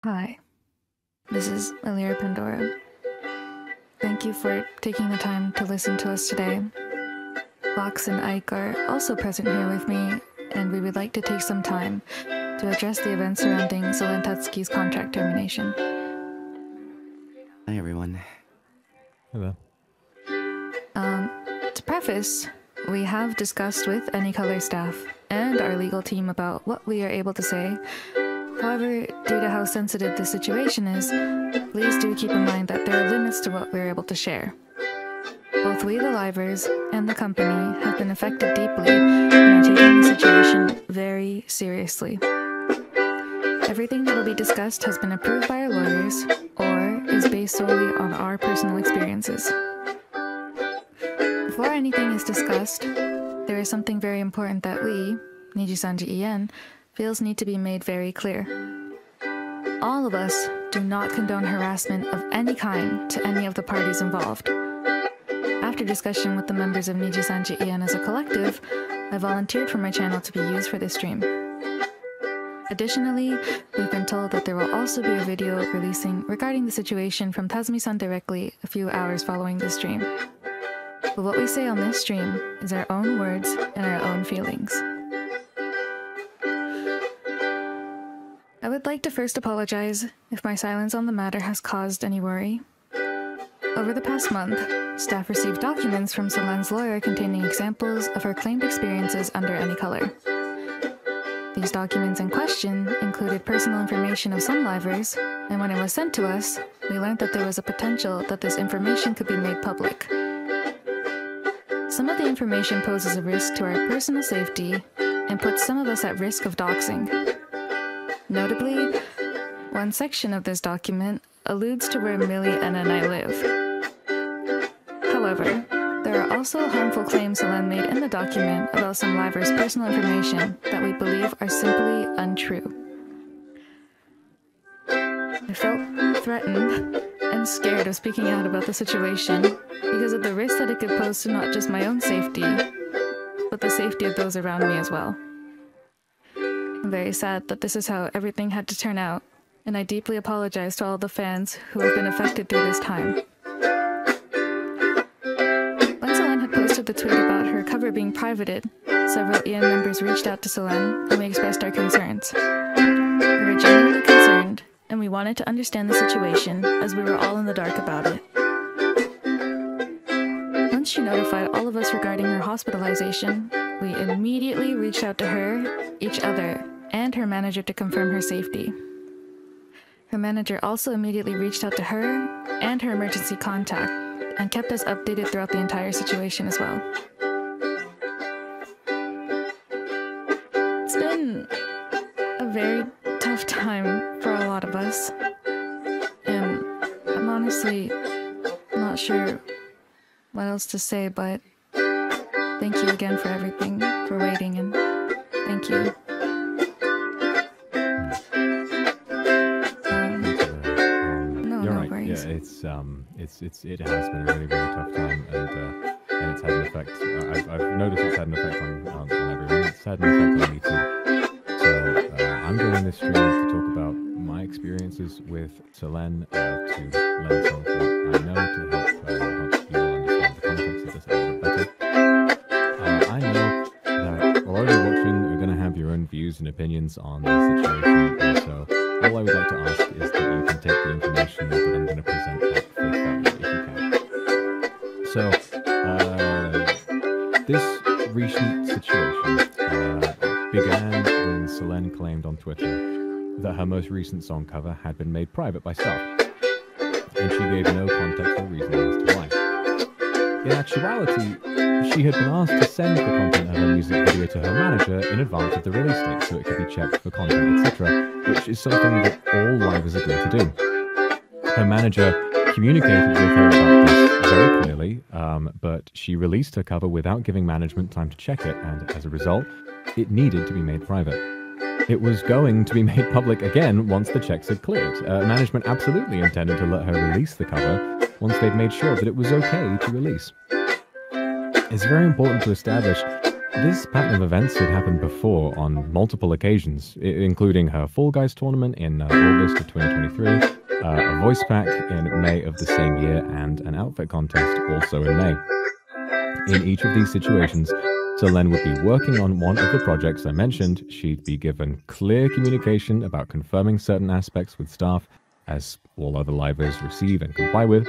Hi, this is Alyra Pandora. Thank you for taking the time to listen to us today. Vox and Ike are also present here with me, and we would like to take some time to address the events surrounding Solen Tatsuki's contract termination. Hi, everyone. Hello. To preface, we have discussed with AnyColor staff and our legal team about what we are able to say. However, due to how sensitive the situation is, please do keep in mind that there are limits to what we're able to share. Both we, the livers, and the company have been affected deeply and are taking the situation very seriously. Everything that will be discussed has been approved by our lawyers or is based solely on our personal experiences. Before anything is discussed, there is something very important that we, NIJISANJI En, feels need to be made very clear. All of us do not condone harassment of any kind to any of the parties involved. After discussion with the members of NIJISANJI En as a collective, I volunteered for my channel to be used for this stream. Additionally, we've been told that there will also be a video releasing regarding the situation from Tazumi-san directly a few hours following this stream. But what we say on this stream is our own words and our own feelings. I would like to first apologize if my silence on the matter has caused any worry. Over the past month, staff received documents from Solen's lawyer containing examples of her claimed experiences under AnyColor. These documents in question included personal information of some livers, and when it was sent to us, we learned that there was a potential that this information could be made public. Some of the information poses a risk to our personal safety and puts some of us at risk of doxing. Notably, one section of this document alludes to where Millie and I live. However, there are also harmful claims Solen made in the document about some livers' personal information that we believe are simply untrue. I felt threatened and scared of speaking out about the situation because of the risk that it could pose to not just my own safety, but the safety of those around me as well. I'm very sad that this is how everything had to turn out, and I deeply apologize to all the fans who have been affected through this time. When Solen had posted the tweet about her cover being privated, several EN members reached out to Solen and we expressed our concerns. We were genuinely concerned, and we wanted to understand the situation as we were all in the dark about it. Once she notified all of us regarding her hospitalization, we immediately reached out to her, each other, and her manager to confirm her safety. Her manager also immediately reached out to her and her emergency contact and kept us updated throughout the entire situation as well. It's been a very tough time for a lot of us, and I'm honestly not sure what else to say, but thank you again for everything, for waiting, and thank you. It has been a really tough time, and it's had an effect. I've noticed it's had an effect on everyone. It's had an effect on me too. So I'm doing this stream to talk about my experiences with Solen, to learn some of what I know to help you all understand the context of this a little better. I know that all of you watching are going to have your own views and opinions on the situation, and so all I would like to ask is that you can take the information that I'm going to present at face value if you can. So, this recent situation began when Solen claimed on Twitter that her most recent song cover had been made private by staff, and she gave no context or reason as to why. In actuality, she had been asked to send the content of her music video to her manager in advance of the release date so it could be checked for content, etc., which is something that all livers agree to do. Her manager communicated with her about this very clearly, but she released her cover without giving management time to check it, and as a result, it needed to be made private. It was going to be made public again once the checks had cleared. Management absolutely intended to let her release the cover once they'd made sure that it was okay to release. It's very important to establish This pattern of events had happened before on multiple occasions, including her Fall Guys tournament in August of 2023, a voice pack in May of the same year, and an outfit contest also in May. In each of these situations, Selene would be working on one of the projects I mentioned. She'd be given clear communication about confirming certain aspects with staff, as all other livers receive and comply with,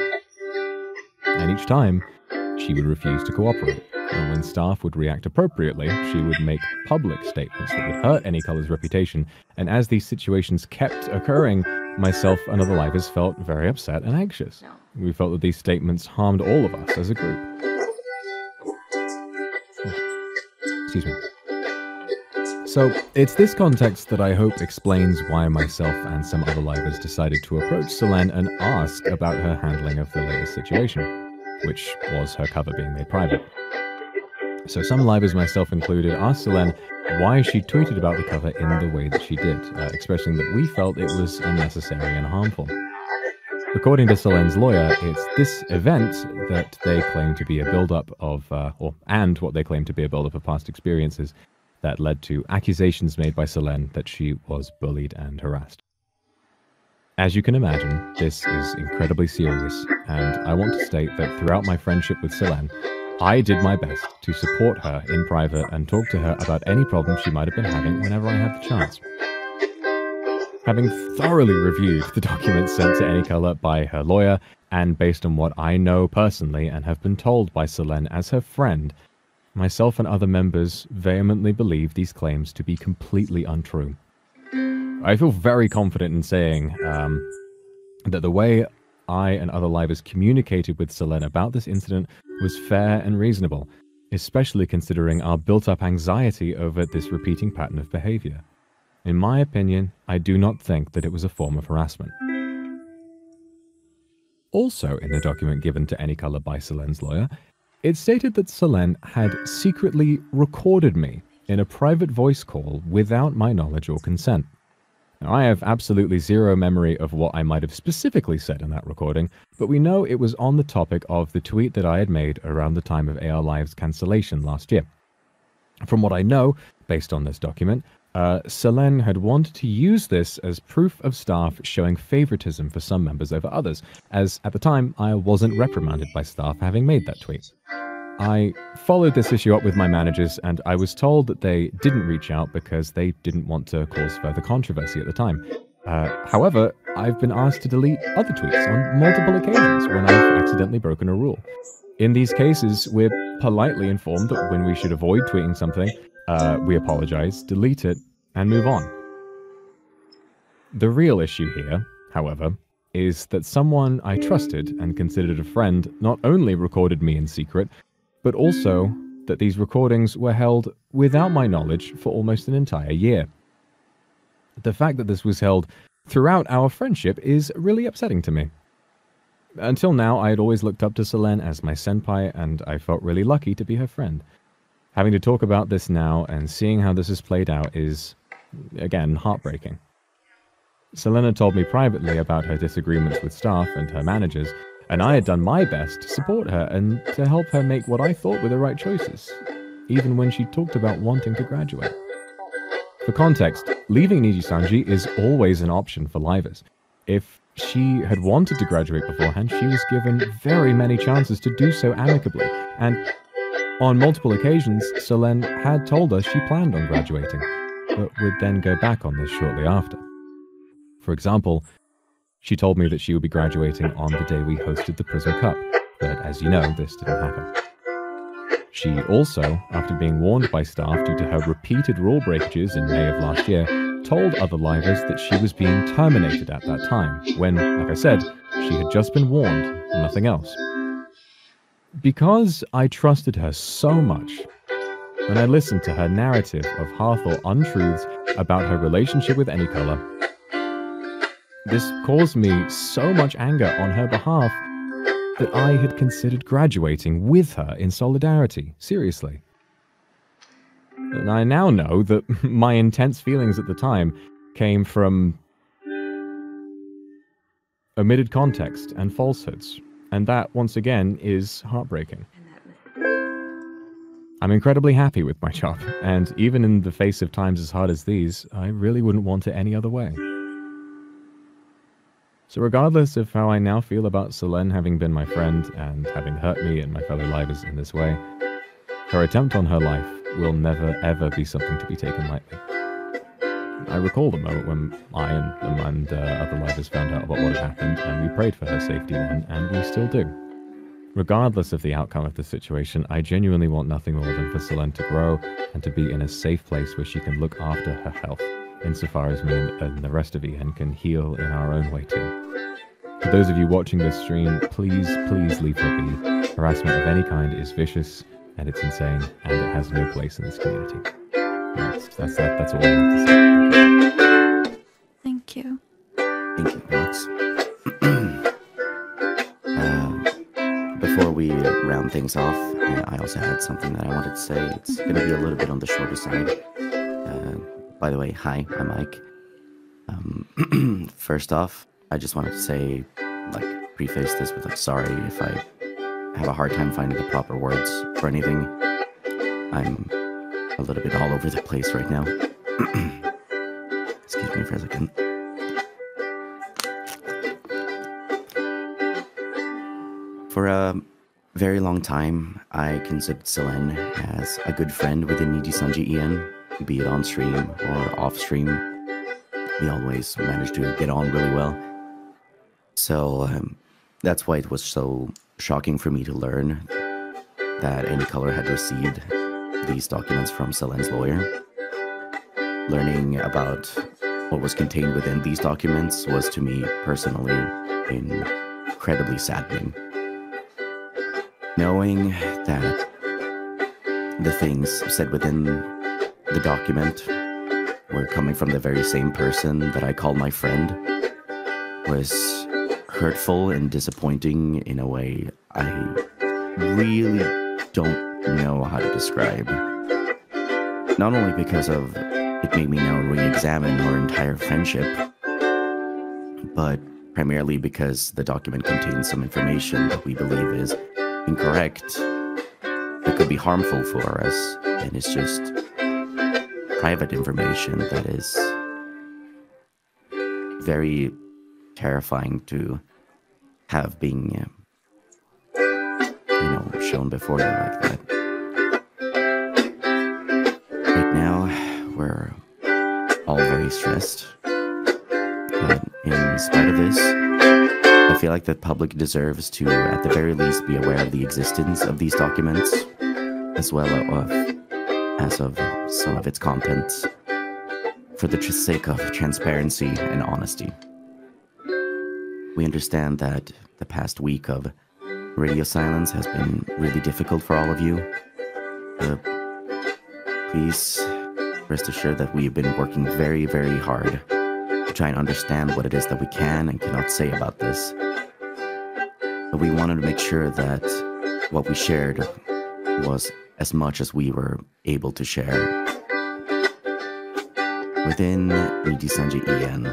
and each time, she would refuse to cooperate. And when staff would react appropriately, she would make public statements that would hurt AnyColor's reputation, and as these situations kept occurring, myself and other livers felt very upset and anxious. We felt that these statements harmed all of us as a group. Excuse me. So, it's this context that I hope explains why myself and some other livers decided to approach Selene and ask about her handling of the latest situation, which was her cover being made private. So some livers, myself included, asked Selene why she tweeted about the cover in the way that she did, expressing that we felt it was unnecessary and harmful. According to Selene's lawyer, it's this event that they claim to be a build-up of, and what they claim to be a build-up of past experiences that led to accusations made by Selene that she was bullied and harassed. As you can imagine, this is incredibly serious, and I want to state that throughout my friendship with Selene, I did my best to support her in private and talk to her about any problems she might have been having whenever I had the chance. Having thoroughly reviewed the documents sent to AnyColor by her lawyer, and based on what I know personally and have been told by Selene as her friend, myself and other members vehemently believe these claims to be completely untrue. I feel very confident in saying that the way I and other livers communicated with Selene about this incident was fair and reasonable, especially considering our built-up anxiety over this repeating pattern of behavior. In my opinion, I do not think that it was a form of harassment. Also in the document given to AnyColor by Selene's lawyer, it stated that Selene had secretly recorded me in a private voice call without my knowledge or consent. Now, I have absolutely zero memory of what I might have specifically said in that recording, but we know it was on the topic of the tweet that I had made around the time of AR Live's cancellation last year. From what I know, based on this document, Selene had wanted to use this as proof of staff showing favoritism for some members over others, as at the time I wasn't reprimanded by staff having made that tweet. I followed this issue up with my managers, and I was told that they didn't reach out because they didn't want to cause further controversy at the time. However, I've been asked to delete other tweets on multiple occasions when I've accidentally broken a rule. In these cases, we're politely informed that when we should avoid tweeting something, we apologize, delete it, and move on. The real issue here, however, is that someone I trusted and considered a friend not only recorded me in secret, but also that these recordings were held without my knowledge for almost an entire year. The fact that this was held throughout our friendship is really upsetting to me. Until now, I had always looked up to Selene as my senpai, and I felt really lucky to be her friend. Having to talk about this now and seeing how this has played out is, again, heartbreaking. Selene told me privately about her disagreements with staff and her managers, and I had done my best to support her and to help her make what I thought were the right choices, even when she talked about wanting to graduate. For context, leaving NIJISANJI is always an option for livers. If she had wanted to graduate beforehand, she was given very many chances to do so amicably, and on multiple occasions, Selene had told us she planned on graduating, but would then go back on this shortly after. For example, she told me that she would be graduating on the day we hosted the Prism Cup, but as you know, this didn't happen. She also, after being warned by staff due to her repeated rule breakages in May of last year, told other livers that she was being terminated at that time, when, like I said, she had just been warned, nothing else. Because I trusted her so much, and I listened to her narrative of half-thought untruths about her relationship with AnyColor, this caused me so much anger on her behalf that I had considered graduating with her in solidarity, seriously. And I now know that my intense feelings at the time came from omitted context and falsehoods, and that, once again, is heartbreaking. I'm incredibly happy with my job, and even in the face of times as hard as these, I really wouldn't want it any other way. So regardless of how I now feel about Selene having been my friend and having hurt me and my fellow livers in this way, her attempt on her life will never ever be something to be taken lightly. I recall the moment when I and other livers found out about what had happened, and we prayed for her safety then, and we still do. Regardless of the outcome of the situation, I genuinely want nothing more than for Selene to grow and to be in a safe place where she can look after her health, insofar as me and the rest of EN can heal in our own way too. For those of you watching this stream, please leave her be. Harassment of any kind is vicious, and it's insane, and it has no place in this community. That's all I have to say. Thank you. Thank you, Max. Before we round things off, I also had something that I wanted to say. It's going to be a little bit on the shorter side. By the way, hi, I'm Mike. First off, I just wanted to say, preface this with, sorry if I have a hard time finding the proper words for anything. I'm a little bit all over the place right now. Excuse me for a second. For a very long time, I considered Selene as a good friend within NIJISANJI EN, be it on stream or off stream. We always managed to get on really well. So that's why it was so shocking for me to learn that Any Color had received these documents from Selene's lawyer. Learning about what was contained within these documents was, to me personally, incredibly saddening. Knowing that the things said within the document were coming from the very same person that I call my friend was hurtful and disappointing in a way I really don't know how to describe. Not only because of it made me now re-examine our entire friendship, but primarily because the document contains some information that we believe is incorrect, that could be harmful for us, and it's just private information that is very terrifying to have being, shown before you like that. Right now, we're all very stressed, but in spite of this, I feel like the public deserves to, at the very least, be aware of the existence of these documents, as well as of some of its contents, for the sake of transparency and honesty. We understand that the past week of radio silence has been really difficult for all of you. Please rest assured that we've been working very, very hard to try and understand what it is that we can and cannot say about this. But we wanted to make sure that what we shared was as much as we were able to share. Within NIJISANJI EN,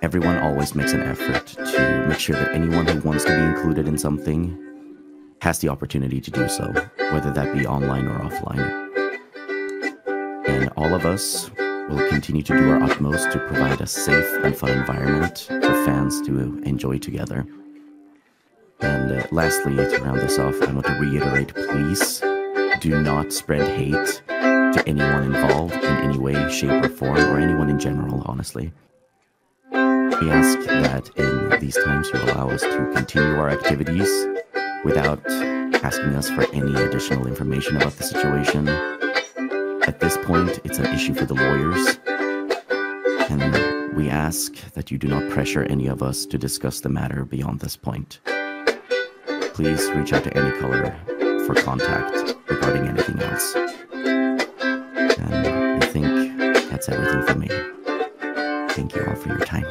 everyone always makes an effort to make sure that anyone who wants to be included in something has the opportunity to do so, whether that be online or offline. And all of us will continue to do our utmost to provide a safe and fun environment for fans to enjoy together. And lastly, to round this off, I want to reiterate, please do not spread hate to anyone involved in any way, shape, or form, or anyone in general, honestly. We ask that in these times you allow us to continue our activities without asking us for any additional information about the situation. At this point, it's an issue for the lawyers, and we ask that you do not pressure any of us to discuss the matter beyond this point. Please reach out to Any Color for contact regarding anything else. And I think that's everything for me. Thank you all for your time.